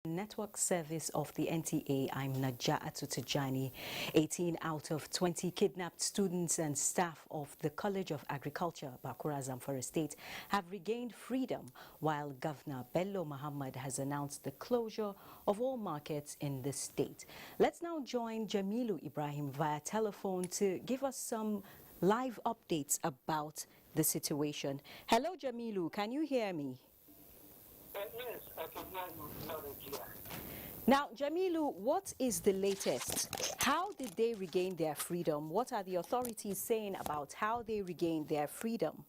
Network service of the NTA, I'm Niger 18 out of 20 kidnapped students and staff of the College of Agriculture, Bakura Zamfara State, have regained freedom, while Governor Bello Muhammad has announced the closure of all markets in the state. Let's now join Jamilu Ibrahim via telephone to give us some live updates about the situation. Hello, Jamilu, can you hear me? Yes, I can hear you loud and clear. Now, Jamilu, what is the latest? How did they regain their freedom? What are the authorities saying about how they regained their freedom?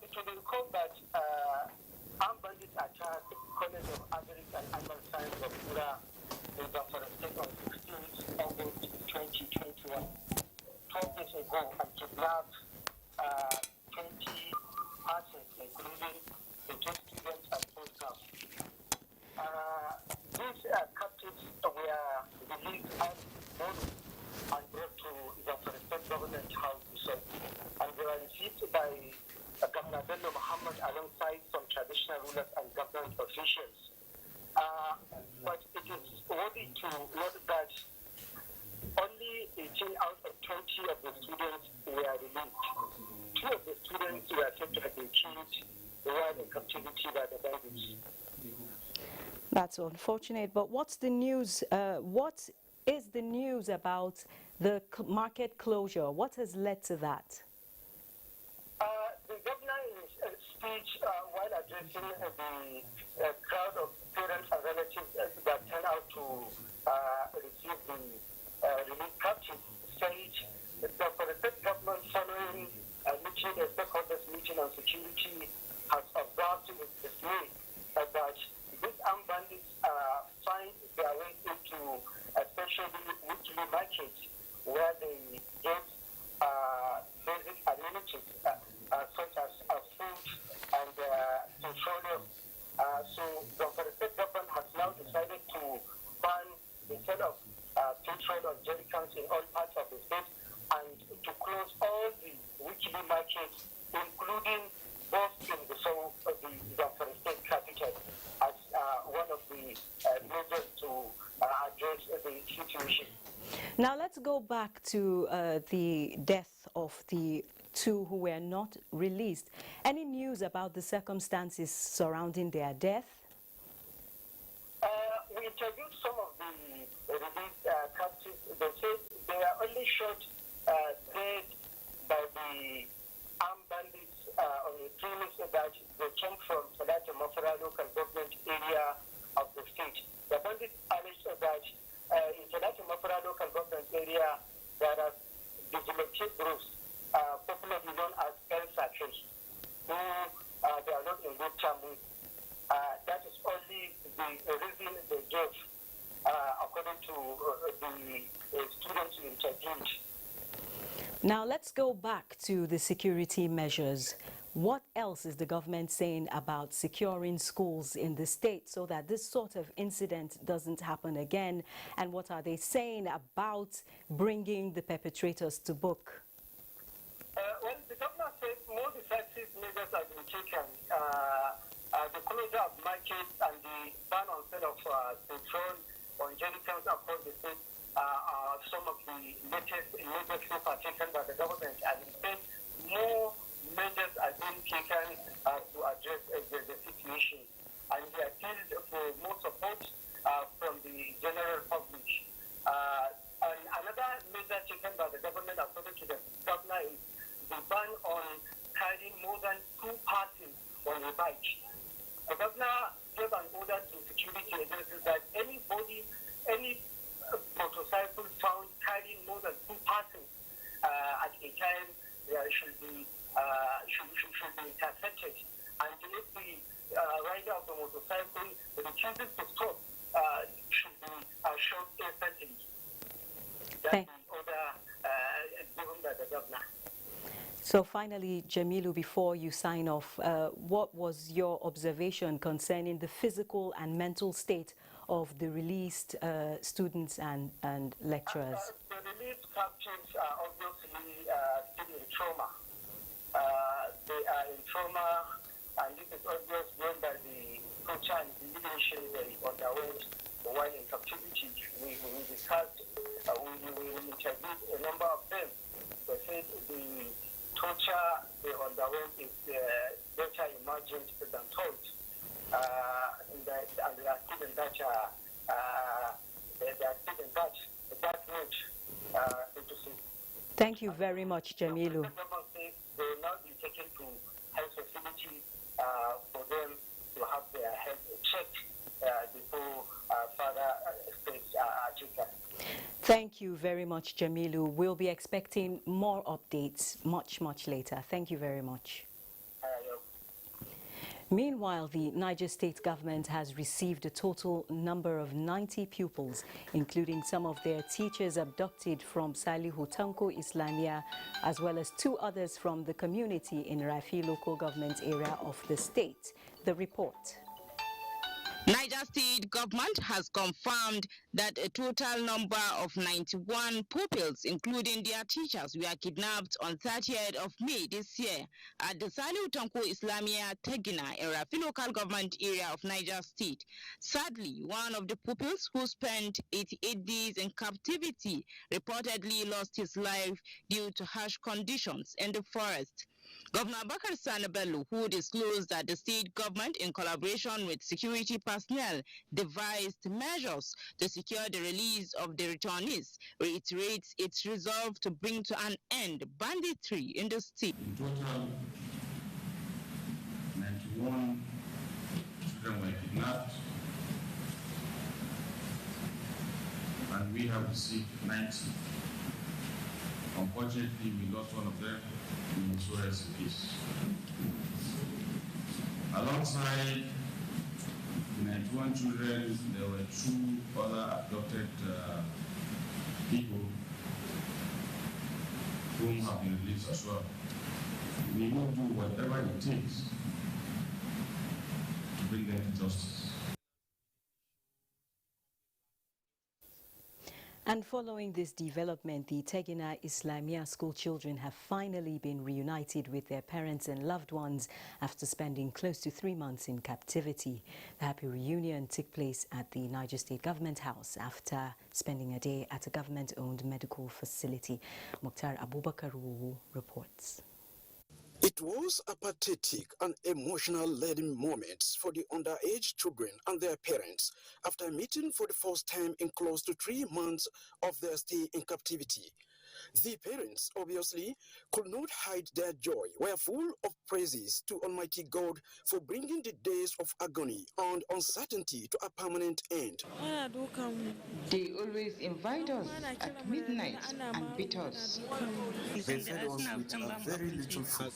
It will be recalled that armed bandits attacked College of Agric and Animal Science of Abuja in Zamfara State on 16th August 2021, 12 days ago, and kidnapped 20 persons, including the two students and four staff. These captives were released early morning and brought to the State Government House, and they were received by Governor Bello Muhammad alongside some traditional rulers and government officials. But it is worthy to note that only 18 out of 20 of the students were released. 2 of the students were said to have been killed while in captivity by the bandits. That's unfortunate, but what's the news? What is the news about the market closure? What has led to that? The governor, in his speech, while addressing the crowd of parents and relatives that turned out to receive the relief captives, said that for the state government, following a stakeholders meeting on security, has observed with dismay that these armed bandits find their way into especially weekly markets where they get basic amenities such as food and petroleum. So the state government has now decided to ban the sale of petrol on jerrycans in all parts of the state and to close all the weekly markets, including both in the south of the Zamfara State capital, as one of the measures to address the situation. Now let's go back to the death of the 2 who were not released. Any news about the circumstances surrounding their death? We interviewed some of the released captives. They said they are only shot dead by the armed bandits on the premise that they came from Plateau local government area of the state. The bandits alleged that in Plateau local government area there are vigilante groups, popularly known as El-Sakers, who they are not in good terms with. That is only the reason they gave, according to the students who interviewed. Now let's go back to the security measures. What else is the government saying about securing schools in the state so that this sort of incident doesn't happen again? And what are they saying about bringing the perpetrators to book? Well, the governor said more decisive measures have been taken. The closure of markets and the ban on sale of petrol on jerrycans across the state are some of the latest measures taken by the government, and instead more measures are being taken to address the situation. And they appealed for more support from the general public. And another measure taken by the government, according to the governor, is the ban on carrying more than 2 persons on a bike. The governor gave an order to security agencies that any motorcycle found carrying more than 2 persons at a time should be intercepted. And if the rider of the motorcycle refuses to stop, should be shot instantly. That's the order given by the governor. So finally, Jamilu, before you sign off, what was your observation concerning the physical and mental state of the released students and lecturers? The released captives are obviously still in trauma. They are in trauma, and this is obvious known by the torture and humiliation they underwent while in captivity. We discussed, we interviewed a number of them. They said the torture they underwent is better imagined than told. And they are still in that, that much, to see. Thank you very much, Jamilu. The government says they will now be taken to health facility for them to have their health checked before further steps are taken. Thank you very much, Jamilu. We'll be expecting more updates much later. Thank you very much. Meanwhile, the Niger state government has received a total number of 90 pupils, including some of their teachers abducted from Salihu Tanko Islamia, as well as 2 others from the community in Rafi local government area of the state. The report. Niger state government has confirmed that a total number of 91 pupils, including their teachers, were kidnapped on 30th of May this year at the Salihu Tanko Islamia Tegina in Rafi local government area of Niger state. Sadly, one of the pupils, who spent 88 days in captivity, reportedly lost his life due to harsh conditions in the forest. Governor Bakar Sani Bello, who disclosed that the state government, in collaboration with security personnel, devised measures to secure the release of the returnees, reiterates its resolve to bring to an end banditry in the state. In total, 91 children were kidnapped, and we have received 90. Unfortunately, we lost one of them. So rest in peace. Alongside the 91 children, there were 2 other abducted people whom have been released as well. We will do whatever it takes to bring them to justice. And following this development, the Tegina Islamia school children have finally been reunited with their parents and loved ones after spending close to 3 months in captivity. The happy reunion took place at the Niger State Government House after spending a day at a government-owned medical facility. Mukhtar Abubakar reports. It was a pathetic and emotional-laden moment for the underage children and their parents after meeting for the first time in close to 3 months of their stay in captivity. The parents, obviously, could not hide their joy, were full of praises to Almighty God for bringing the days of agony and uncertainty to a permanent end. They always invite us at midnight and beat us. They fed us with a very little food.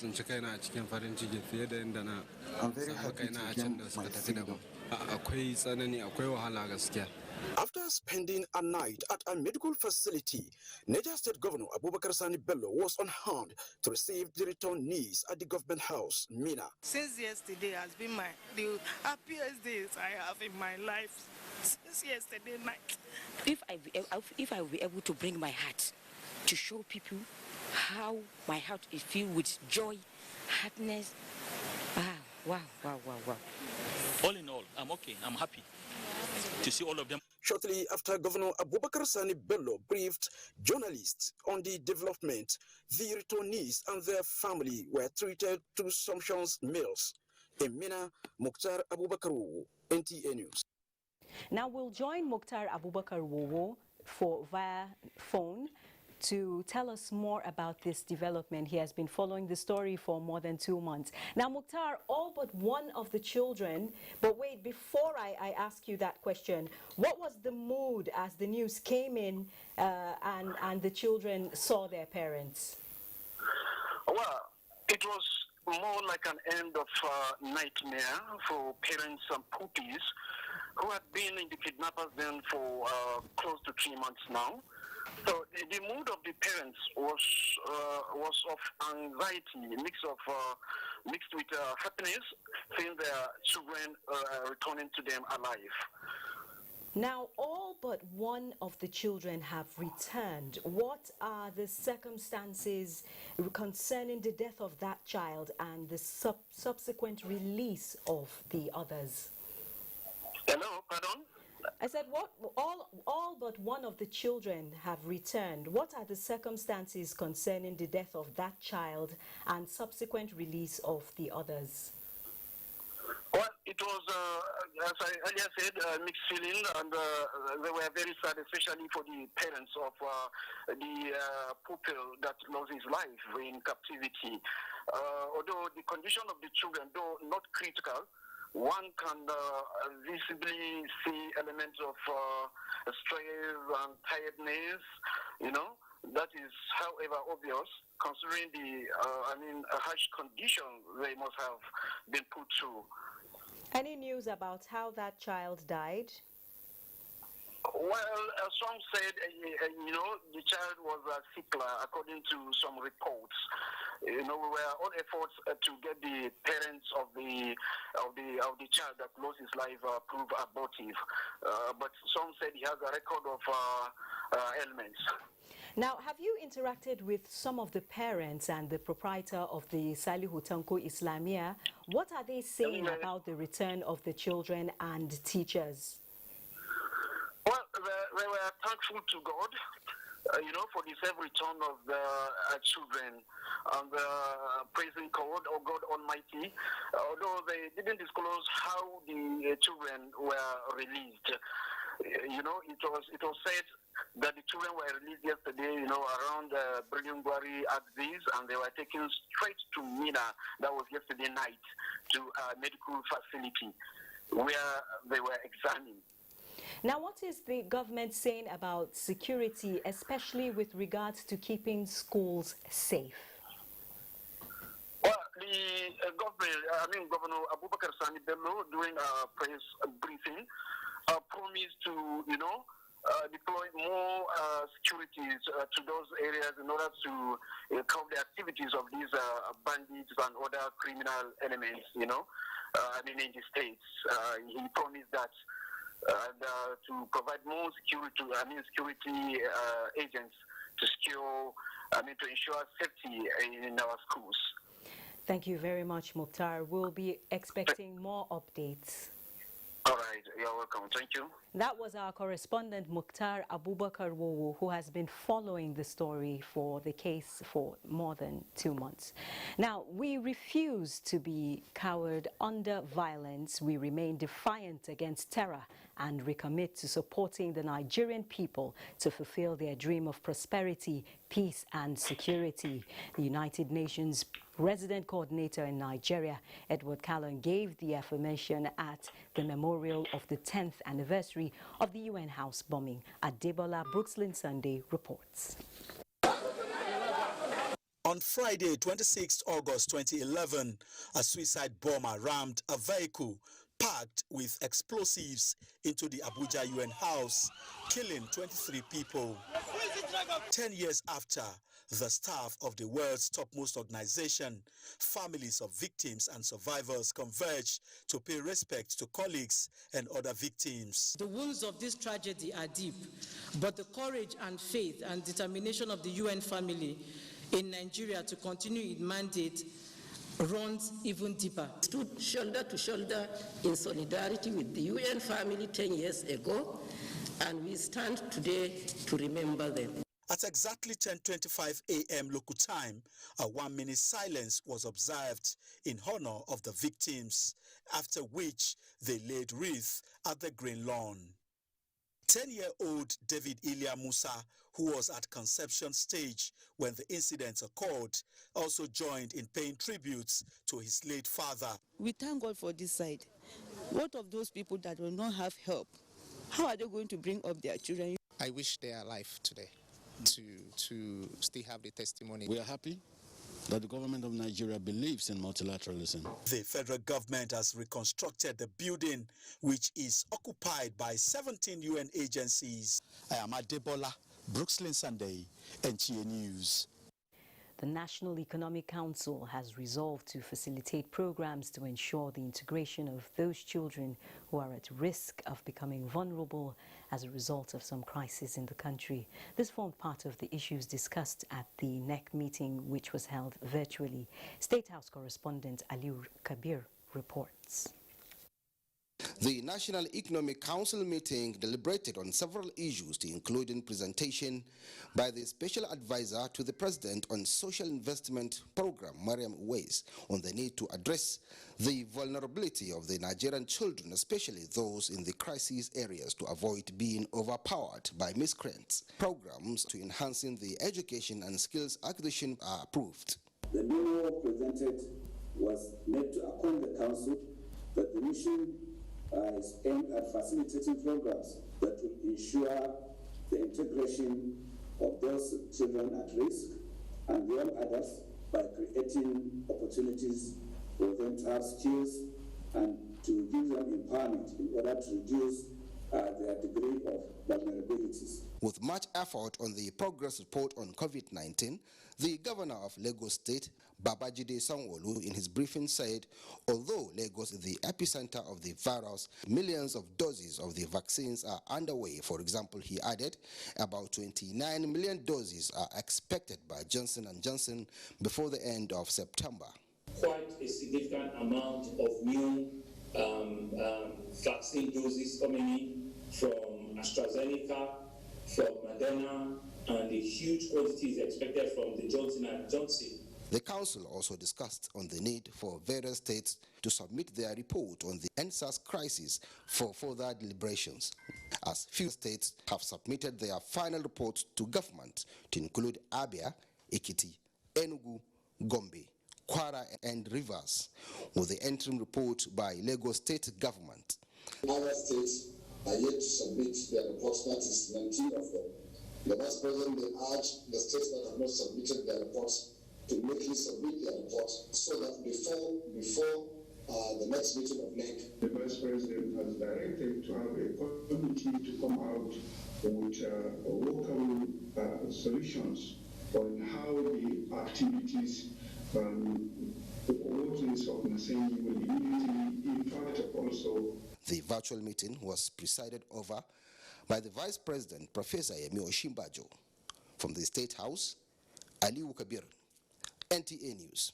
I'm very happy to regain my freedom. After spending a night at a medical facility, Niger State Governor Abubakar Sani Bello was on hand to receive the returnees at the government house, Mina. Since yesterday has been the happiest days I have in my life. Since yesterday night. If I will be able to bring my heart to show people how my heart is filled with joy, happiness. Wow. All in all, I'm okay. I'm happy to see all of them. Shortly after Governor Abubakar Sani Bello briefed journalists on the development, the returnees and their family were treated to sumptuous meals. In Mina, Mukhtar Abubakar, NTA News. Now we'll join Mukhtar Abubakar via phone to tell us more about this development. He has been following the story for more than 2 months. Now, Mukhtar, all but one of the children, but wait, before I ask you that question, what was the mood as the news came in and the children saw their parents? Well, it was more like an end of nightmare for parents and puppies who had been in the kidnappers' den for close to 3 months now. So the mood of the parents was of anxiety, mixed with happiness, seeing their children returning to them alive. Now, all but one of the children have returned. What are the circumstances concerning the death of that child and the subsequent release of the others? Hello, pardon? I said, all but one of the children have returned. What are the circumstances concerning the death of that child and subsequent release of the others? Well, it was, as I earlier said, mixed feeling, and they were very sad, especially for the parents of the pupil that lost his life in captivity. Although the condition of the children, though not critical, one can visibly see elements of stress and tiredness, That is, however, obvious, considering the, harsh condition they must have been put through. Any news about how that child died? Well, some said, the child was a sickler, according to some reports. We were on efforts to get the parents of the child that lost his life proved abortive. But some said he has a record of ailments. Now, have you interacted with some of the parents and the proprietor of the Salihu Tanko Islamia? What are they saying about the return of the children and teachers? Well, they were thankful to God, for the safe return of the children, and praising God, or God Almighty, although they didn't disclose how the children were released. It was said that the children were released yesterday, around Brilliangwari axis, and they were taken straight to Mina. That was yesterday night, to a medical facility where they were examined. Now, what is the government saying about security, especially with regards to keeping schools safe? Well, the Governor Abubakar Sani Bello, during a press briefing, promised to, deploy more securities to those areas in order to curb the activities of these bandits and other criminal elements, in the states. He promised that. To provide more security agents to ensure safety in our schools. Thank you very much, Mukhtar. We'll be expecting more updates. All right, you're welcome. Thank you. That was our correspondent, Mukhtar Abubakar Wowo, who has been following the story for the case for more than 2 months. Now, we refuse to be cowered under violence. We remain defiant against terror and recommit to supporting the Nigerian people to fulfill their dream of prosperity, peace and security. The United Nations Resident Coordinator in Nigeria, Edward Callon, gave the affirmation at the memorial of the 10th anniversary of the UN house bombing. Adebola Brookslyn Sunday reports. On Friday, 26 August 2011, a suicide bomber rammed a vehicle packed with explosives into the Abuja UN house, killing 23 people. 10 years after, the staff of the world's topmost organization, families of victims and survivors converge to pay respect to colleagues and other victims. The wounds of this tragedy are deep, but the courage and faith and determination of the UN family in Nigeria to continue its mandate runs even deeper. Stood shoulder to shoulder in solidarity with the UN family 10 years ago, and we stand today to remember them. At exactly 10:25 a.m. local time, a 1-minute silence was observed in honor of the victims, after which they laid wreath at the Green Lawn. 10-year-old David Ilya Musa, who was at conception stage when the incident occurred, also joined in paying tributes to his late father. We thank God for this side. What of those people that will not have help? How are they going to bring up their children? I wish they are alive today to still have the testimony. We are happy that the government of Nigeria believes in multilateralism. The federal government has reconstructed the building, which is occupied by 17 UN agencies. I am Adebola Brookslyn Sunday, NTA News. The National Economic Council has resolved to facilitate programs to ensure the integration of those children who are at risk of becoming vulnerable as a result of some crisis in the country. This formed part of the issues discussed at the NEC meeting, which was held virtually. State House correspondent Aliu Kabir reports. The National Economic Council meeting deliberated on several issues, including presentation by the Special Advisor to the President on Social Investment Program, Mariam Uwais, on the need to address the vulnerability of the Nigerian children, especially those in the crisis areas, to avoid being overpowered by miscreants. Programs to enhancing the education and skills acquisition are approved. The memo presented was made to acquaint the Council that the mission is aimed at facilitating programs that will ensure the integration of those children at risk and young adults by creating opportunities for them to have skills and to give them empowerment in order to reduce their degree of vulnerabilities. With much effort on the progress report on COVID-19, the governor of Lagos State, Babajide Sanwo-Olu, in his briefing said, although Lagos is the epicenter of the virus, millions of doses of the vaccines are underway. For example, he added, about 29 million doses are expected by Johnson & Johnson before the end of September. Quite a significant amount of new vaccine doses coming in from AstraZeneca, from Moderna, and a huge quantity is expected from the Johnson & Johnson. The council also discussed on the need for various states to submit their report on the NSAS crisis for further deliberations, as few states have submitted their final reports to government, to include Abia, Ekiti, Enugu, Gombe, Kwara and Rivers, with the interim report by Lagos State government. Other states are yet to submit their reports, that is 19 of them. The Vice President will urge the states that have not submitted their reports to immediately submit their reports so that before the next meeting of NEC, the Vice President has directed to have a committee to come out with workable solutions on how the activities The virtual meeting was presided over by the Vice President, Professor Yemi Oshimbajo. From the State House, Ali Kabir, NTA News.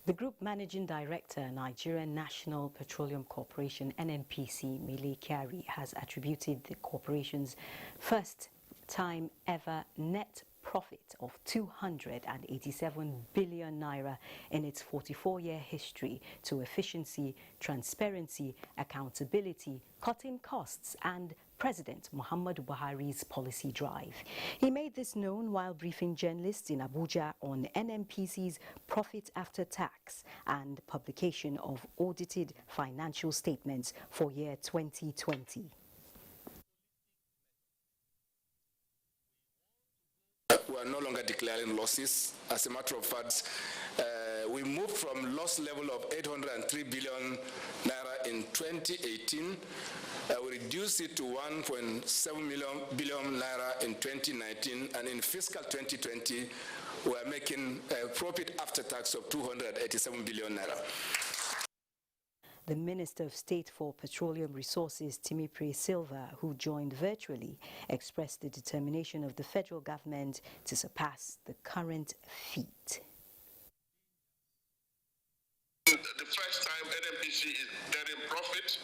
The Group Managing Director, Nigerian National Petroleum Corporation, NNPC, Mele Kyari, has attributed the corporation's first time ever net profit of 287 billion naira in its 44-year history to efficiency, transparency, accountability, cutting costs, and President Muhammadu Buhari's policy drive. He made this known while briefing journalists in Abuja on NNPC's profit after tax and publication of audited financial statements for year 2020. We are no longer declaring losses. As a matter of fact, we moved from loss level of 803 billion naira in 2018. We reduced it to 1.7 billion naira in 2019, and in fiscal 2020, we are making a profit after tax of 287 billion naira. The Minister of State for Petroleum Resources, Timipre Silva, who joined virtually, expressed the determination of the federal government to surpass the current feat. The first time NNPC is getting profit,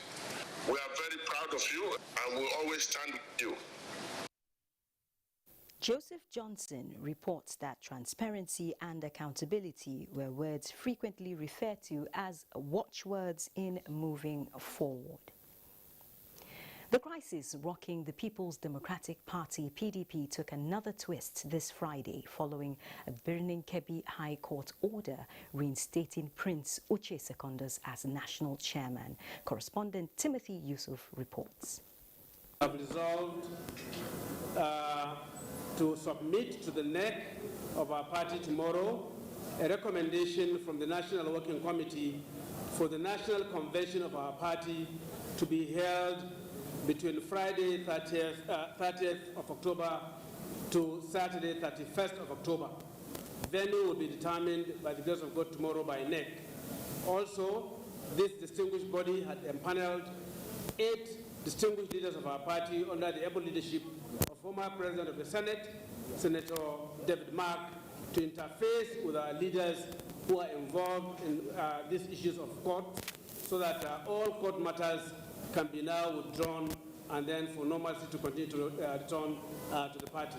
we are very proud of you and we'll always stand with you. Joseph Johnson reports that transparency and accountability were words frequently referred to as watchwords in moving forward. The crisis rocking the People's Democratic Party, PDP, took another twist this Friday following a Birnin Kebbi High Court order reinstating Prince Uche Secondus as national chairman. Correspondent Timothy Yusuf reports. I've resolved to submit to the NEC of our party tomorrow a recommendation from the National Working Committee for the National Convention of our party to be held between Friday 30th of October to Saturday 31st of October. Venue will be determined by the grace of God tomorrow by NEC. Also, this distinguished body had empaneled 8 distinguished leaders of our party under the able leadership of former President of the Senate, Senator David Mark, to interface with our leaders who are involved in these issues of court, so that all court matters can be now withdrawn and then for normalcy to continue to return to the party.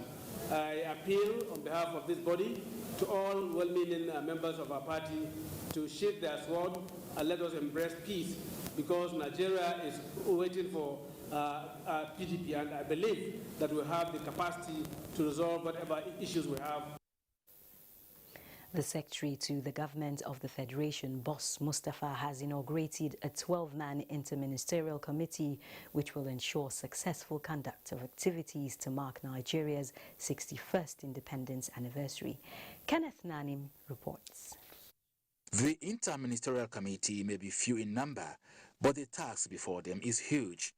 I appeal on behalf of this body to all well-meaning members of our party to sheath their sword and let us embrace peace, because Nigeria is waiting for PDP, and I believe that we have the capacity to resolve whatever issues we have. The Secretary to the Government of the Federation, Boss Mustafa, has inaugurated a 12-man interministerial committee which will ensure successful conduct of activities to mark Nigeria's 61st independence anniversary. Kenneth Nanim reports. The Interministerial Committee may be few in number, but the task before them is huge,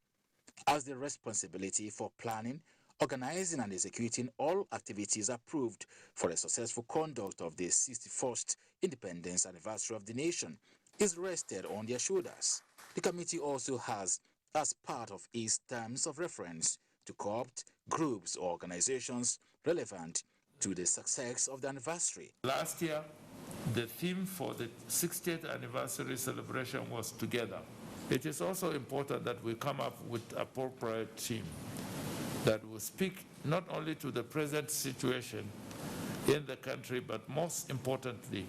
as the responsibility for planning, organizing and executing all activities approved for a successful conduct of the 61st independence anniversary of the nation is rested on their shoulders. The committee also has, as part of its terms of reference, to co-opt groups or organizations relevant to the success of the anniversary. Last year, the theme for the 60th anniversary celebration was together. It is also important that we come up with an appropriate theme that will speak not only to the present situation in the country, but most importantly,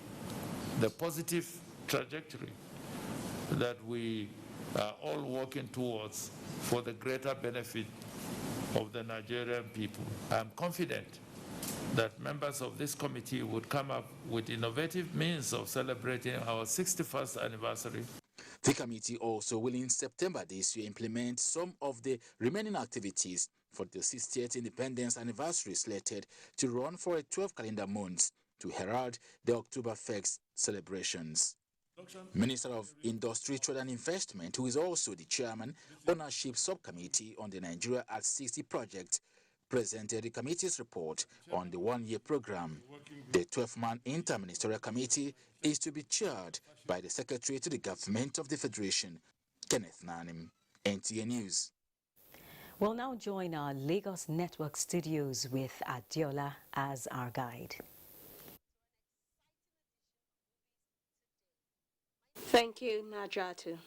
the positive trajectory that we are all working towards for the greater benefit of the Nigerian people. I'm confident that members of this committee would come up with innovative means of celebrating our 61st anniversary. The committee also will in September this year implement some of the remaining activities for the 60th independence anniversary, slated to run for 12 calendar months to herald the October 1st celebrations. Minister of Industry, Trade and Investment, who is also the chairman, Ownership Subcommittee on the Nigeria at 60 project, presented the committee's report on the one-year program. The 12-man interministerial committee is to be chaired by the Secretary to the Government of the Federation, Kenneth Nanim, NTA News. We'll now join our Lagos Network studios with Adiola as our guide. Thank you, Najatu.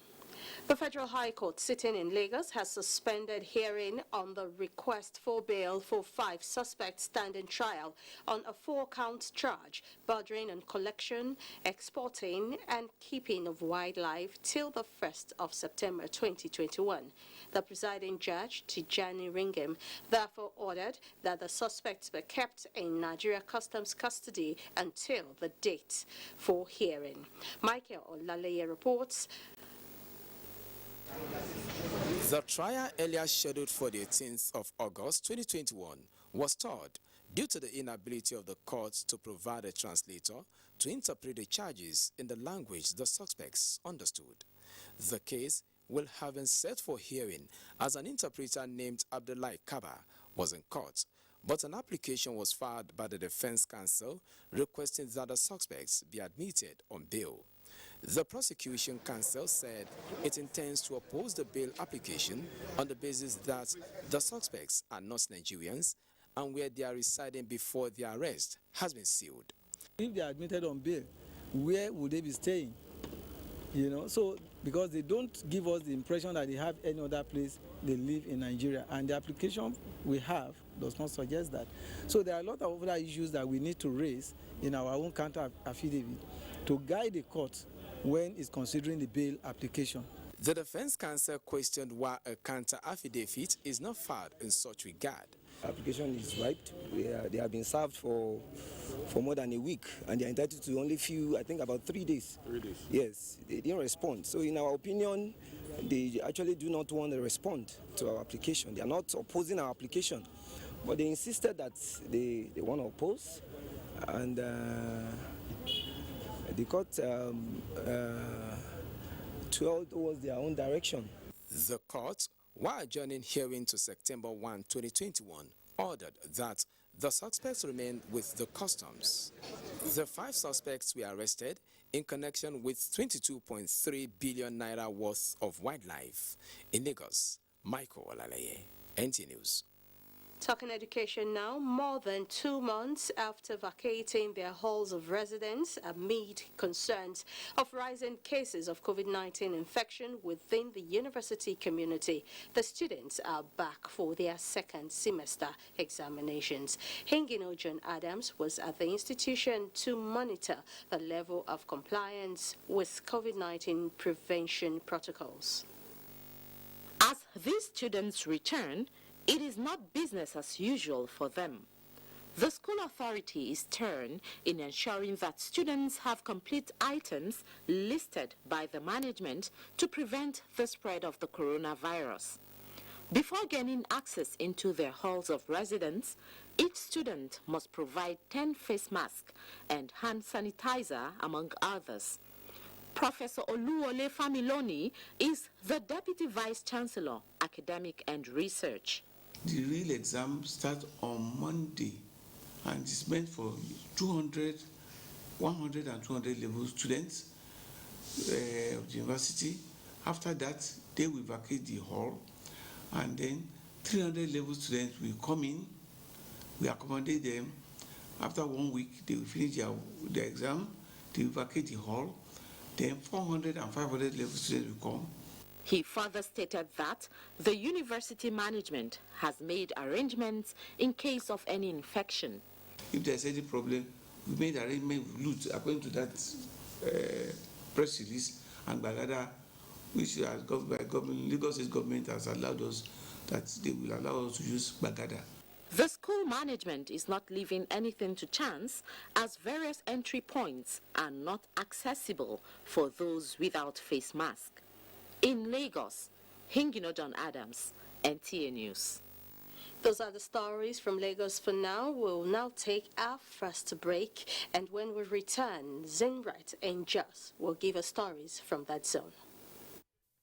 The Federal High Court sitting in Lagos has suspended hearing on the request for bail for 5 suspects standing trial on a 4-count charge bordering on collection, exporting and keeping of wildlife till the 1st of September 2021. The presiding judge, Tijani Ringim, therefore ordered that the suspects be kept in Nigeria Customs custody until the date for hearing. Michael Olaleye reports. The trial, earlier scheduled for the 18th of August 2021, was stalled due to the inability of the court to provide a translator to interpret the charges in the language the suspects understood. The case will have been set for hearing as an interpreter named Abdullahi Kaba was in court, but an application was filed by the defense counsel requesting that the suspects be admitted on bail. The prosecution counsel said it intends to oppose the bail application on the basis that the suspects are not Nigerians and where they are residing before their arrest has been sealed. If they are admitted on bail, where would they be staying? You know, so because they don't give us the impression that they have any other place they live in Nigeria, and the application we have does not suggest that. So there are a lot of other issues that we need to raise in our own counter affidavit to guide the court when it's considering the bail application. The defense counsel questioned why a counter affidavit is not filed in such regard. Application is wiped. They have been served for more than a week, and they are entitled to only few, I think about 3 days. 3 days. Yes, they didn't respond. So in our opinion, they actually do not want to respond to our application. They are not opposing our application, but they insisted that they want to oppose, and the court twirled towards their own direction. The court, while adjourning hearing to September 1, 2021, ordered that the suspects remain with the customs. The 5 suspects were arrested in connection with 22.3 billion naira worth of wildlife. In Lagos, Michael Olaleye, NTA News. Talking education now, more than 2 months after vacating their halls of residence amid concerns of rising cases of COVID-19 infection within the university community, the students are back for their second semester examinations. Hingino John Adams was at the institution to monitor the level of compliance with COVID-19 prevention protocols. As these students return, it is not business as usual for them. The school authority is stern in ensuring that students have complete items listed by the management to prevent the spread of the coronavirus. Before gaining access into their halls of residence, each student must provide 10 face masks and hand sanitizer, among others. Professor Oluwole Familoni is the Deputy Vice Chancellor, Academic and Research. The real exam starts on Monday and it's meant for 100 and 200 level students of the university. After that, they will vacate the hall and then 300 level students will come in. We accommodate them. After 1 week, they will finish their exam. They will vacate the hall. Then 400 and 500 level students will come. He further stated that the university management has made arrangements in case of any infection. If there's any problem, we made arrangements with LUT according to that press release and Balada, which is governed by government. Lagos State government has allowed us that they will allow us to use Bagada. The school management is not leaving anything to chance, as various entry points are not accessible for those without face mask. In Lagos, Hingino John Adams, NTA News. Those are the stories from Lagos for now. We'll now take our first break, and when we return, Zinrat and Jos will give us stories from that zone.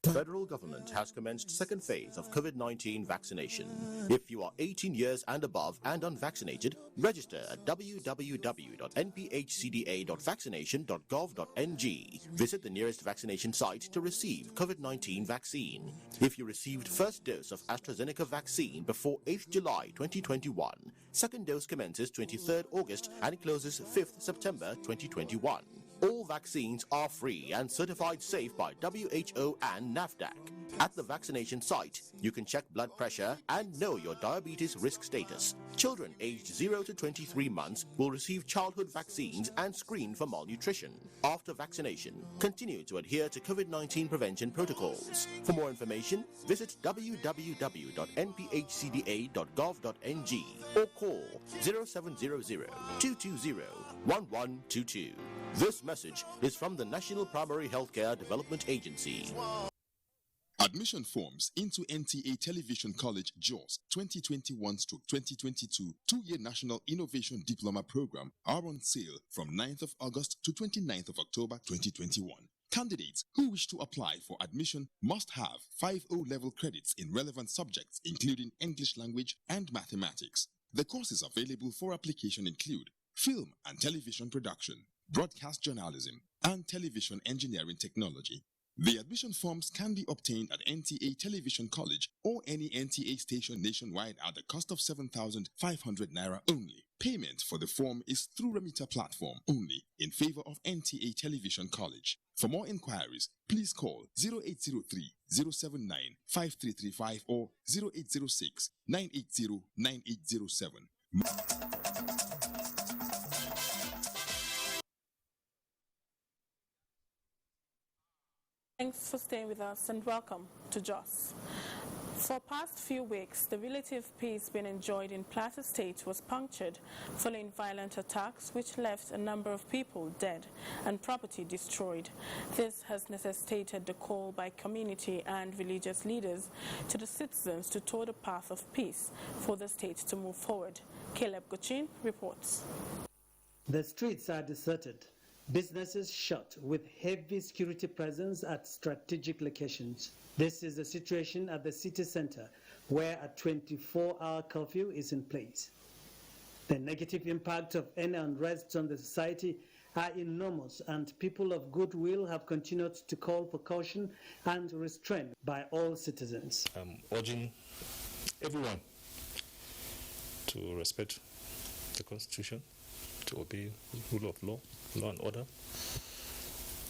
The federal government has commenced second phase of COVID-19 vaccination. If you are 18 years and above and unvaccinated, register at www.nphcda.vaccination.gov.ng. Visit the nearest vaccination site to receive COVID-19 vaccine. If you received first dose of AstraZeneca vaccine before 8th July 2021, second dose commences 23rd August and closes 5th September 2021. All vaccines are free and certified safe by WHO and NAFDAC. At the vaccination site, you can check blood pressure and know your diabetes risk status. Children aged 0 to 23 months will receive childhood vaccines and screen for malnutrition. After vaccination, continue to adhere to COVID-19 prevention protocols. For more information, visit www.nphcda.gov.ng or call 0700-220-1122. This message is from the National Primary Healthcare Development Agency. Admission forms into NTA Television College JOS 2021-2022 2-year National Innovation Diploma Program are on sale from 9th of August to 29th of October 2021. Candidates who wish to apply for admission must have 5 O-level credits in relevant subjects including English language and mathematics. The courses available for application include film and television production, broadcast journalism, and television engineering technology. The admission forms can be obtained at NTA Television College or any NTA station nationwide at the cost of 7,500 Naira only. Payment for the form is through remitter platform only in favor of NTA Television College. For more inquiries, please call 0803-079-5335 or 0806-980-9807. Thanks for staying with us and welcome to JOS. For past few weeks, the relative peace being enjoyed in Plateau State was punctured following violent attacks which left a number of people dead and property destroyed. This has necessitated the call by community and religious leaders to the citizens to tour the path of peace for the state to move forward. Caleb Gochin reports. The streets are deserted. Businesses shut with heavy security presence at strategic locations. This is the situation at the city center, where a 24-hour curfew is in place. The negative impact of any unrest on the society are enormous, and people of goodwill have continued to call for caution and restraint by all citizens. I'm urging everyone to respect the Constitution, to obey rule of law, law and order,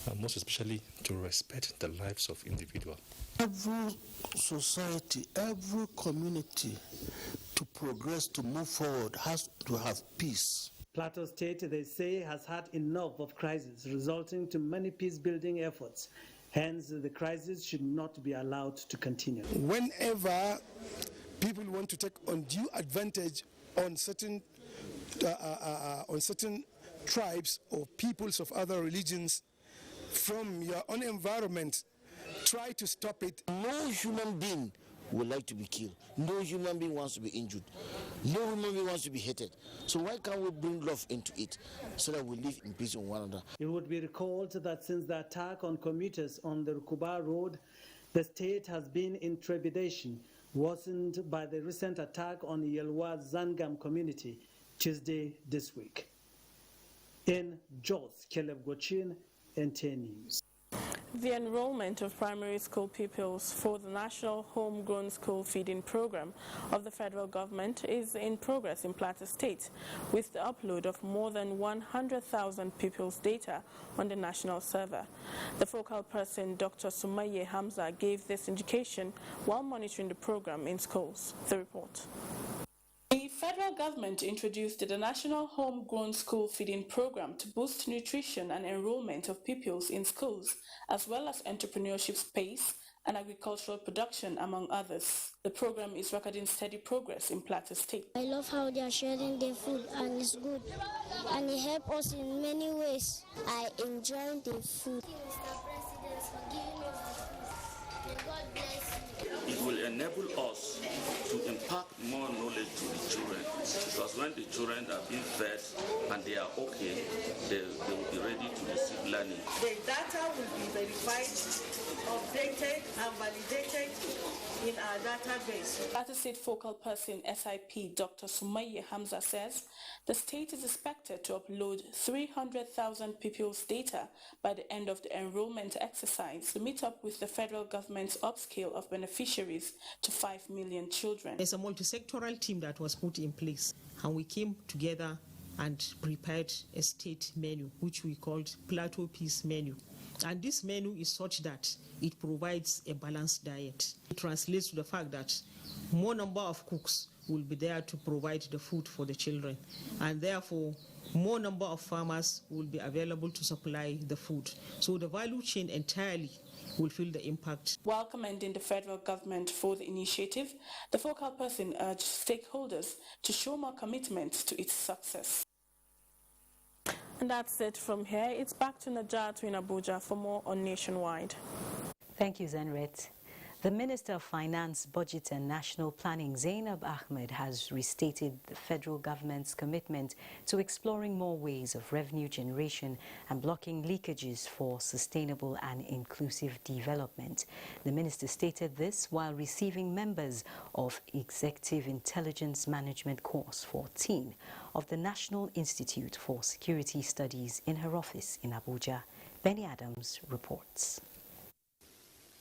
and most especially to respect the lives of individuals. Every society, every community to progress, to move forward, has to have peace. Plateau State, they say, has had enough of crisis, resulting to many peace-building efforts. Hence, the crisis should not be allowed to continue. Whenever people want to take undue advantage on certain tribes or peoples of other religions from your own environment, try to stop it. No human being would like to be killed. No human being wants to be injured. No human being wants to be hated. So why can't we bring love into it so that we live in peace with one another? It would be recalled that since the attack on commuters on the Rukuba Road, the state has been in trepidation, worsened by the recent attack on the Yelwa Zangam community Tuesday this week. In Jos, Caleb Gochin, NTA News. The enrollment of primary school pupils for the National Homegrown School Feeding Program of the federal government is in progress in Plateau State, with the upload of more than 100,000 pupils' data on the national server. The focal person, Dr. Sumaye Hamza, gave this indication while monitoring the program in schools. The report. The federal government introduced the National Homegrown School Feeding Program to boost nutrition and enrollment of pupils in schools, as well as entrepreneurship space and agricultural production, among others. The program is recording steady progress in Plateau State. I love how they are sharing their food, and it's good, and it helps us in many ways. I enjoy the food. God bless you. It will enable us to impart more knowledge to the children, because when the children are being fed and they are okay, they will be ready to receive learning. The data will be verified, updated and validated in our database. Plateau State focal person SIP Dr. Sumaye Hamza says the state is expected to upload 300,000 pupils' data by the end of the enrollment exercise to meet up with the federal government's upscale of beneficiaries to 5 million children. There's a multi-sectoral team that was put in place, and we came together and prepared a state menu, which we called Plateau Peace Menu. And this menu is such that it provides a balanced diet. It translates to the fact that more number of cooks will be there to provide the food for the children, and therefore more number of farmers will be available to supply the food. So the value chain entirely will feel the impact. While commending the federal government for the initiative, the focal person urged stakeholders to show more commitment to its success. And that's it from here. It's back to Niger in Abuja for more on Nationwide. Thank you, Zenret. The Minister of Finance, Budget and National Planning, Zainab Ahmed, has restated the federal government's commitment to exploring more ways of revenue generation and blocking leakages for sustainable and inclusive development. The minister stated this while receiving members of Executive Intelligence Management Course 14 of the National Institute for Security Studies in her office in Abuja. Benny Adams reports.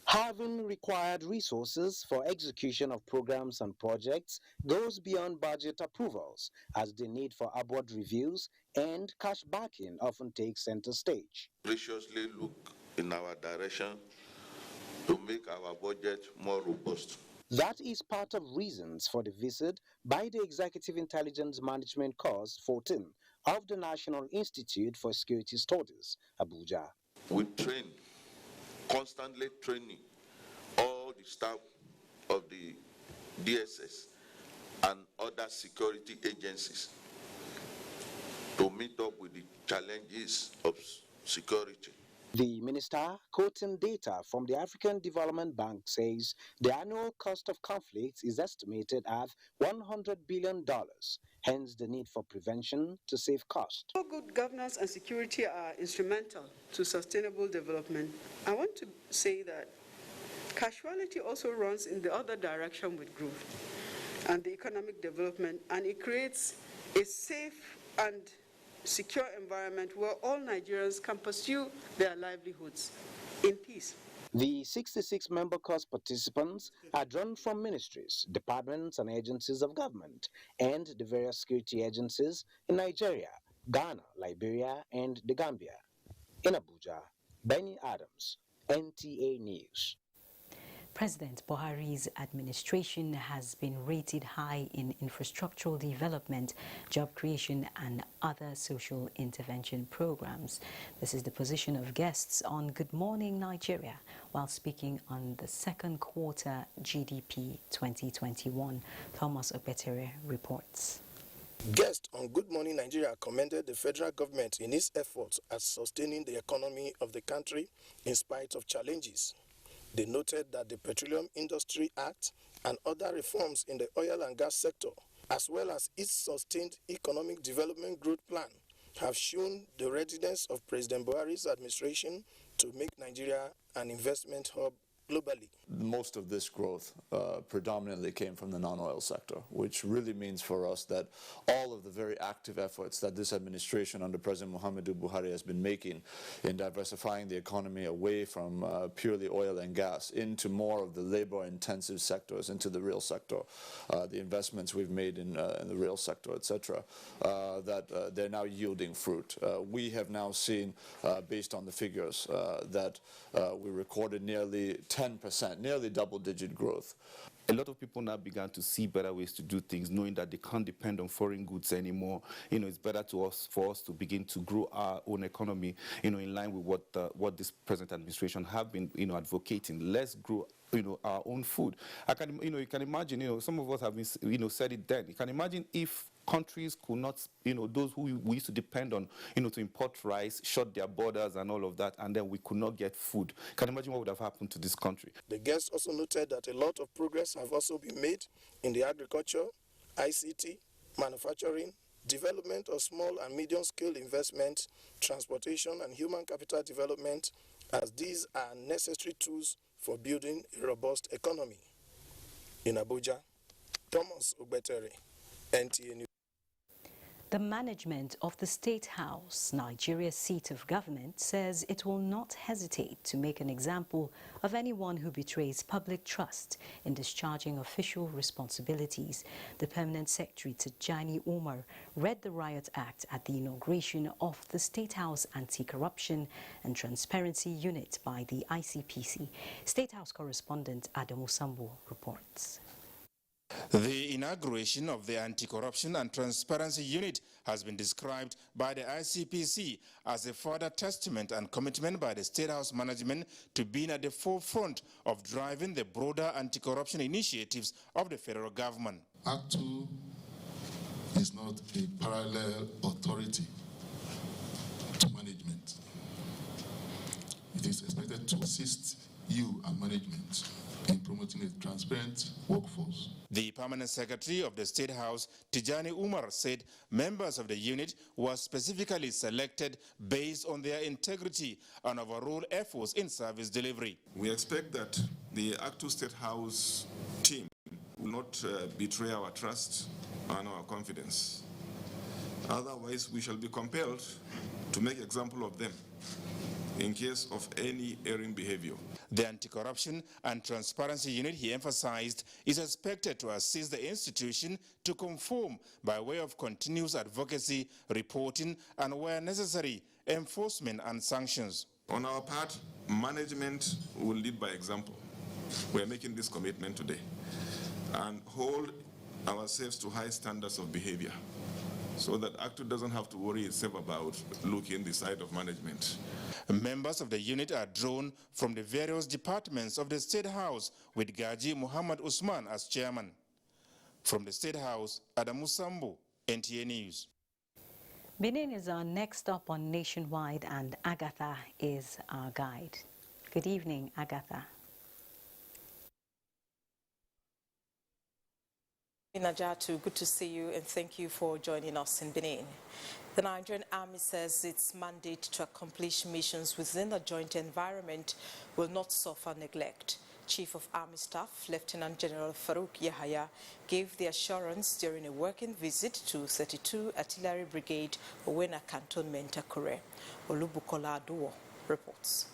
Having required resources for execution of programs and projects goes beyond budget approvals, as the need for upward reviews and cash backing often takes center stage. Graciously look in our direction to make our budget more robust. That is part of reasons for the visit by the Executive Intelligence Management Course 14 of the National Institute for Security Studies, Abuja. We train, constantly training all the staff of the DSS and other security agencies to meet up with the challenges of security. The minister, quoting data from the African Development Bank, says the annual cost of conflicts is estimated at $100 billion, hence the need for prevention to save cost. Good governance and security are instrumental to sustainable development. I want to say that casualty also runs in the other direction with growth and the economic development, and it creates a safe and secure environment where all Nigerians can pursue their livelihoods in peace. The 66-member course participants are drawn from ministries, departments and agencies of government and the various security agencies in Nigeria, Ghana, Liberia and the Gambia. In Abuja, Benny Adams, NTA News. President Buhari's administration has been rated high in infrastructural development, job creation and other social intervention programs. This is the position of guests on Good Morning Nigeria while speaking on the second quarter GDP 2021. Thomas Obetere reports. Guests on Good Morning Nigeria commended the federal government in its efforts at sustaining the economy of the country in spite of challenges. They noted that the Petroleum Industry Act and other reforms in the oil and gas sector, as well as its sustained economic development growth plan, have shown the readiness of President Buhari's administration to make Nigeria an investment hub globally. Most of this growth predominantly came from the non-oil sector, which really means for us that all of the very active efforts that this administration under President Muhammadu Buhari has been making in diversifying the economy away from purely oil and gas into more of the labor-intensive sectors, into the real sector, the investments we've made in the real sector, etc., that they're now yielding fruit. We have now seen, based on the figures, that we recorded nearly 10%, nearly double-digit growth. A lot of people now began to see better ways to do things, knowing that they can't depend on foreign goods anymore. It's better for us to begin to grow our own economy, in line with what this present administration have been, advocating. Let's grow, our own food. You can imagine, some of us have been, said it then. You can imagine if countries could not, those who we used to depend on, to import rice, shut their borders and all of that, and then we could not get food. Can you imagine what would have happened to this country? The guests also noted that a lot of progress have also been made in the agriculture, ICT, manufacturing, development of small and medium-scale investment, transportation and human capital development, as these are necessary tools for building a robust economy. In Abuja, Thomas Obetere, NTA News. The management of the State House, Nigeria's seat of government, says it will not hesitate to make an example of anyone who betrays public trust in discharging official responsibilities. The Permanent Secretary Tijani Umar read the Riot Act at the inauguration of the State House Anti-Corruption and Transparency Unit by the ICPC. State House correspondent Adamu Sambo reports. The inauguration of the Anti-Corruption and Transparency Unit has been described by the ICPC as a further testament and commitment by the State House management to being at the forefront of driving the broader anti-corruption initiatives of the federal government. Act 2 is not a parallel authority to management. It is expected to assist you and management in promoting a transparent workforce. The Permanent Secretary of the State House, Tijani Umar, said members of the unit were specifically selected based on their integrity and overall efforts in service delivery. We expect that the Act 2 State House team will not betray our trust and our confidence. Otherwise, we shall be compelled to make example of them in case of any erring behavior. The Anti-Corruption and Transparency Unit, he emphasized, is expected to assist the institution to conform by way of continuous advocacy, reporting, and where necessary, enforcement and sanctions. On our part, management will lead by example. We are making this commitment today and hold ourselves to high standards of behavior so that ACTU doesn't have to worry itself about looking the side of management. Members of the unit are drawn from the various departments of the State House, with Gaji Muhammad Usman as chairman. From the State House, Adamu Sambo, NTA News. Benin is our next stop on Nationwide, and Agatha is our guide. Good evening, Agatha. Najatu, good to see you and thank you for joining us in Benin. The Nigerian Army says its mandate to accomplish missions within a joint environment will not suffer neglect. Chief of Army Staff, Lieutenant General Farouk Yahaya, gave the assurance during a working visit to 32 Artillery Brigade, Owena Cantonment, Akure. Olubukola Aduwo reports.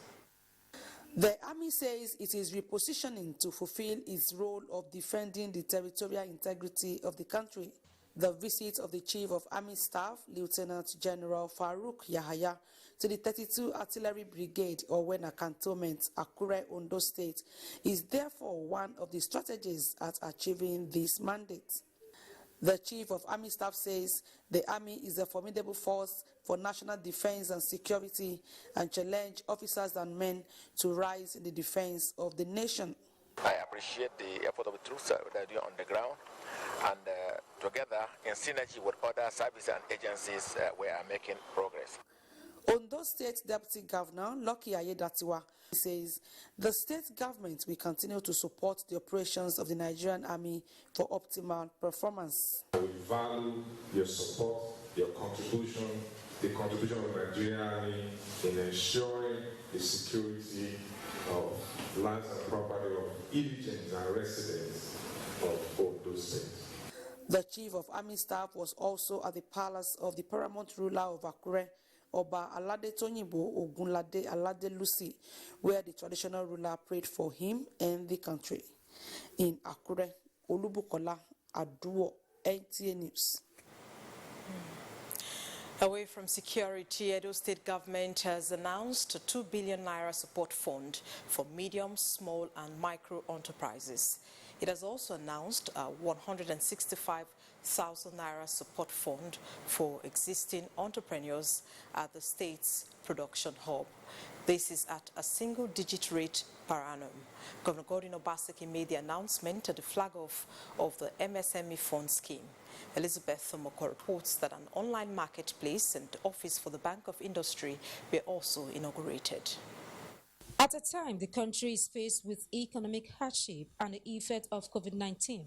The army says it is repositioning to fulfill its role of defending the territorial integrity of the country. The visit of the Chief of Army Staff, Lieutenant General Farouk Yahaya, to the 32 Artillery Brigade, Owena Cantonment, Akure, Ondo State, is therefore one of the strategies at achieving this mandate. The Chief of Army Staff says the Army is a formidable force for national defense and security and challenge officers and men to rise in the defense of the nation. I appreciate the effort of the troops that are doing on the ground, and together in synergy with other services and agencies, we are making progress. Ondo State Deputy Governor Lucky Ayedatiwa says the state government will continue to support the operations of the Nigerian Army for optimal performance. We value your support, your contribution, the contribution of the Nigerian Army in ensuring the security of lands and property of indigents and residents of Ondo State. The Chief of Army Staff was also at the palace of the paramount ruler of Akure, Oba Alade Tonyibo Ogunlade Alade Lucy, where the traditional ruler prayed for him and the country. In Akure, Olubukola Aduo, NTA News. Away from security, Edo State government has announced a 2 billion naira support fund for medium, small and micro enterprises. It has also announced a 165,000 naira support fund for existing entrepreneurs at the state's production hub. This is at a single-digit rate per annum. Governor Godwin Obaseki made the announcement at the flag off of the MSME fund scheme. Elizabeth Thomoko reports that an online marketplace and office for the Bank of Industry were also inaugurated. At a time the country is faced with economic hardship and the effect of COVID-19,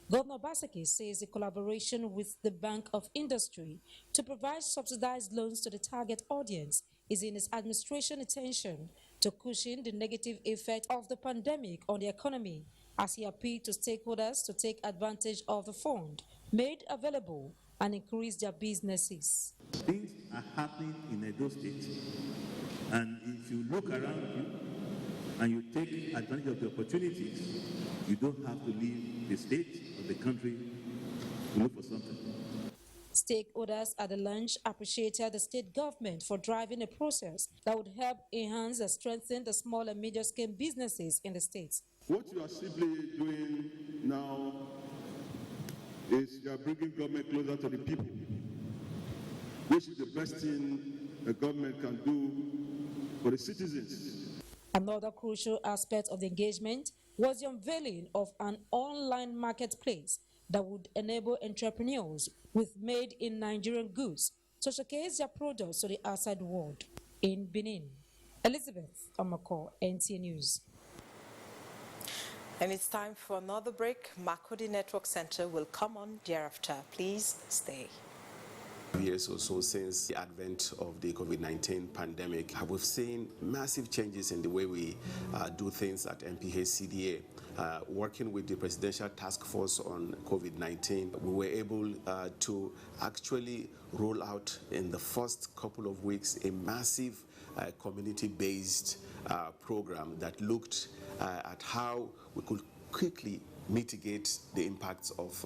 Governor Obaseki says the collaboration with the Bank of Industry to provide subsidized loans to the target audience is in his administration attention to cushion the negative effect of the pandemic on the economy, as he appealed to stakeholders to take advantage of the fund made available and increase their businesses. Things are happening in Edo State, and if you look around you and you take advantage of the opportunities, you don't have to leave the state or the country to look for something. Stakeholders at the lunch appreciated the state government for driving a process that would help enhance and strengthen the small and medium-scale businesses in the state. What you are simply doing now is you are bringing government closer to the people, which is the best thing a government can do for the citizens. Another crucial aspect of the engagement was the unveiling of an online marketplace that would enable entrepreneurs with made-in Nigerian goods to showcase their products to the outside world. In Benin, Elizabeth Omako, NTA News. And it's time for another break. Makudi Network Center will come on thereafter. Please stay. Years or so since the advent of the COVID-19 pandemic, we've seen massive changes in the way we do things at NPHCDA. Working with the Presidential Task Force on COVID-19, we were able to actually roll out in the first couple of weeks a massive community-based program that looked at how we could quickly mitigate the impacts of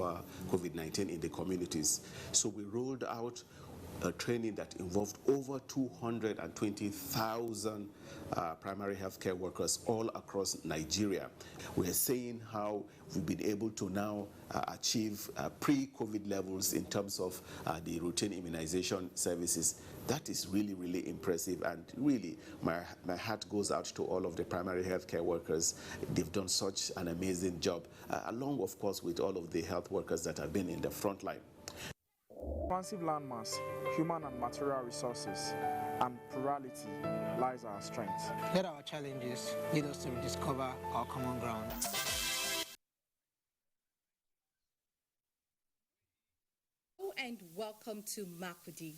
COVID-19 in the communities. So we rolled out a training that involved over 220,000 primary healthcare workers all across Nigeria. We're seeing how we've been able to now achieve pre-COVID levels in terms of the routine immunization services. That is really, really impressive, and really my heart goes out to all of the primary healthcare workers. They've done such an amazing job, along, of course, with all of the health workers that have been in the front line. Expansive landmass, human and material resources, and plurality lies our strength. Let our challenges lead us to rediscover our common ground. Hello and welcome to Makudi.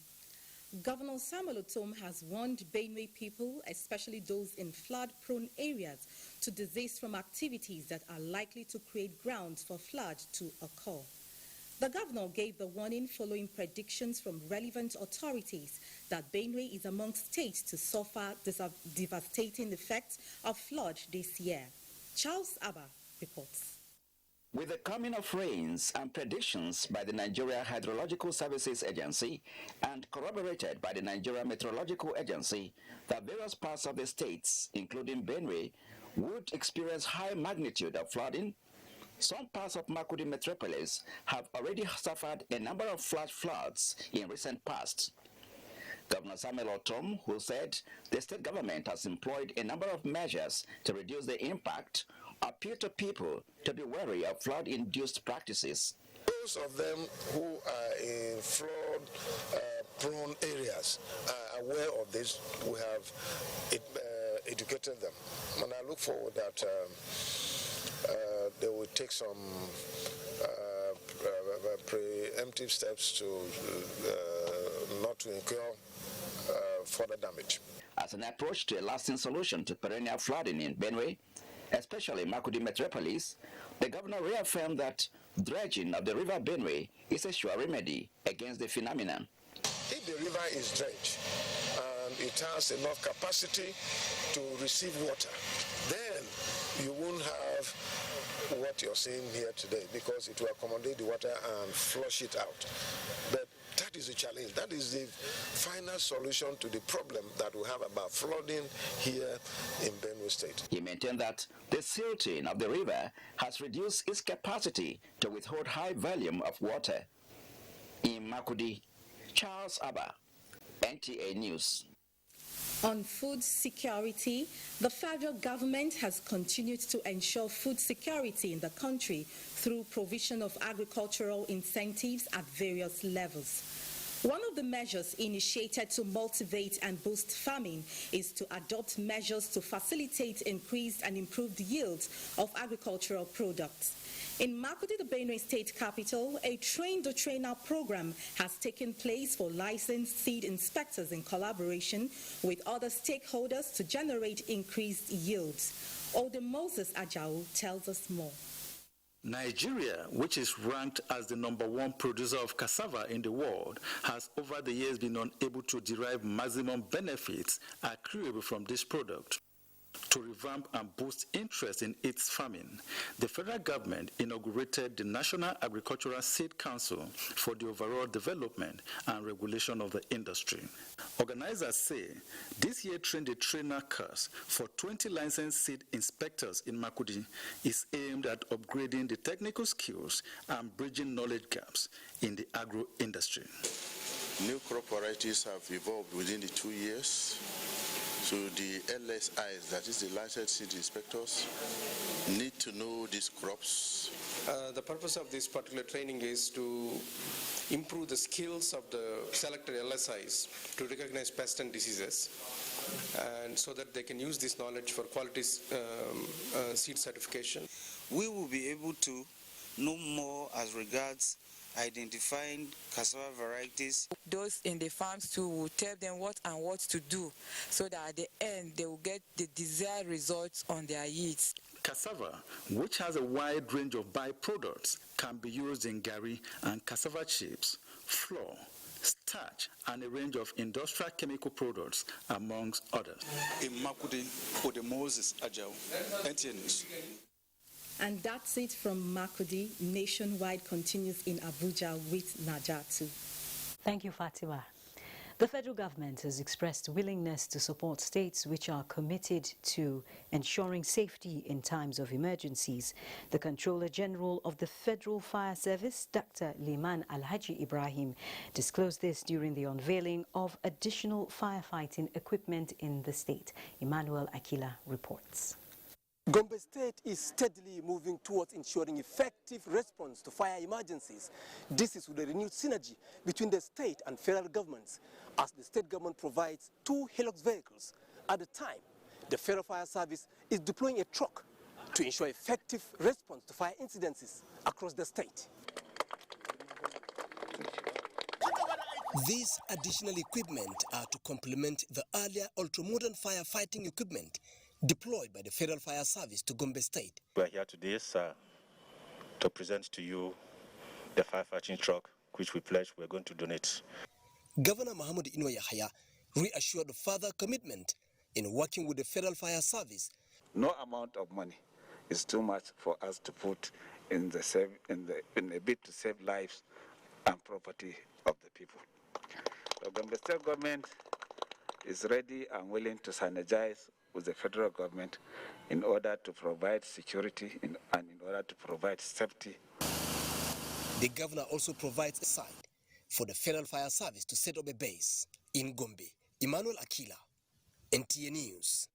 Governor Samuel Otom has warned Benue people, especially those in flood-prone areas, to desist from activities that are likely to create grounds for flood to occur. The governor gave the warning following predictions from relevant authorities that Benue is among states to suffer devastating effects of flood this year. Charles Abba reports. With the coming of rains and predictions by the Nigeria Hydrological Services Agency and corroborated by the Nigeria Meteorological Agency that various parts of the states, including Benue, would experience high magnitude of flooding, some parts of Makurdi metropolis have already suffered a number of flash floods in recent past. Governor Samuel Otom, who said the state government has employed a number of measures to reduce the impact, appealed to people to be wary of flood-induced practices. Those of them who are in flood-prone areas are aware of this. We have educated them. And I look forward that they will take some preemptive steps to not to incur further damage. As an approach to a lasting solution to perennial flooding in Benue, especially Makurdi metropolis, the governor reaffirmed that dredging of the river Benue is a sure remedy against the phenomenon. If the river is dredged and it has enough capacity to receive water, then you won't have what you're seeing here today because it will accommodate the water and flush it out. But that is a challenge. That is the final solution to the problem that we have about flooding here in Benue State. He maintained that the silting of the river has reduced its capacity to withhold high volume of water. In Makurdi, Charles Abba, NTA News. On food security, the federal government has continued to ensure food security in the country through provision of agricultural incentives at various levels. One of the measures initiated to motivate and boost farming is to adopt measures to facilitate increased and improved yields of agricultural products. In Makurdi, the Benue State capital, a train-the-trainer program has taken place for licensed seed inspectors in collaboration with other stakeholders to generate increased yields. Ode Moses Ajao tells us more. Nigeria, which is ranked as the #1 producer of cassava in the world, has over the years been unable to derive maximum benefits accruable from this product. To revamp and boost interest in its farming, the federal government inaugurated the National Agricultural Seed Council for the overall development and regulation of the industry. Organizers say this year train-the-trainer course for 20 licensed seed inspectors in Makurdi is aimed at upgrading the technical skills and bridging knowledge gaps in the agro industry. New crop varieties have evolved within the 2 years. So the LSIs, that is the licensed seed inspectors, need to know these crops. The purpose of this particular training is to improve the skills of the selected LSIs to recognize pests and diseases, and so that they can use this knowledge for quality seed certification. We will be able to know more as regards identifying cassava varieties. Those in the farms too will tell them what to do so that at the end they will get the desired results on their yields. Cassava, which has a wide range of byproducts, can be used in gari and cassava chips, flour, starch, and a range of industrial chemical products, amongst others. In Makurdi, Ode Moses Ajao, NTA News. And that's it from Makurdi. Nationwide continues in Abuja with Niger. Thank you, Fatima. The federal government has expressed willingness to support states which are committed to ensuring safety in times of emergencies. The Controller General of the Federal Fire Service, Dr. Liman Alhaji Ibrahim, disclosed this during the unveiling of additional firefighting equipment in the state. Emmanuel Akila reports. Gombe State is steadily moving towards ensuring effective response to fire emergencies. This is with a renewed synergy between the state and federal governments, as the state government provides 2 Hilux vehicles. At the time, the Federal Fire Service is deploying a truck to ensure effective response to fire incidences across the state. These additional equipment are to complement the earlier ultra-modern firefighting equipment deployed by the Federal Fire Service to Gombe State. We are here today, sir, to present to you the firefighting truck, which we pledged we're going to donate. Governor Mahmoud Inwa Yahya reassured further commitment in working with the Federal Fire Service. No amount of money is too much for us to put in a bid to save lives and property of the people. The Gombe State government is ready and willing to synergize with the federal government in order to provide security and in order to provide safety. The governor also provides a site for the Federal Fire Service to set up a base in Gombe. Emmanuel Akila, NTA News.